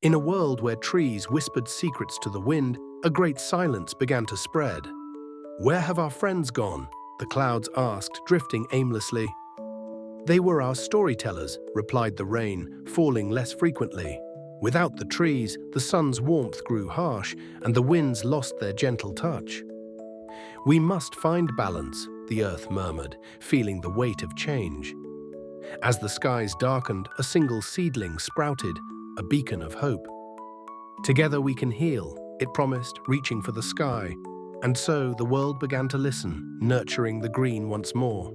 In a world where trees whispered secrets to the wind, a great silence began to spread. "Where have our friends gone?" the clouds asked, drifting aimlessly. "They were our storytellers," replied the rain, falling less frequently. Without the trees, the sun's warmth grew harsh, and the winds lost their gentle touch. "We must find balance," the earth murmured, feeling the weight of change. As the skies darkened, a single seedling sprouted, a beacon of hope. "Together we can heal," it promised, reaching for the sky. And so the world began to listen, nurturing the green once more.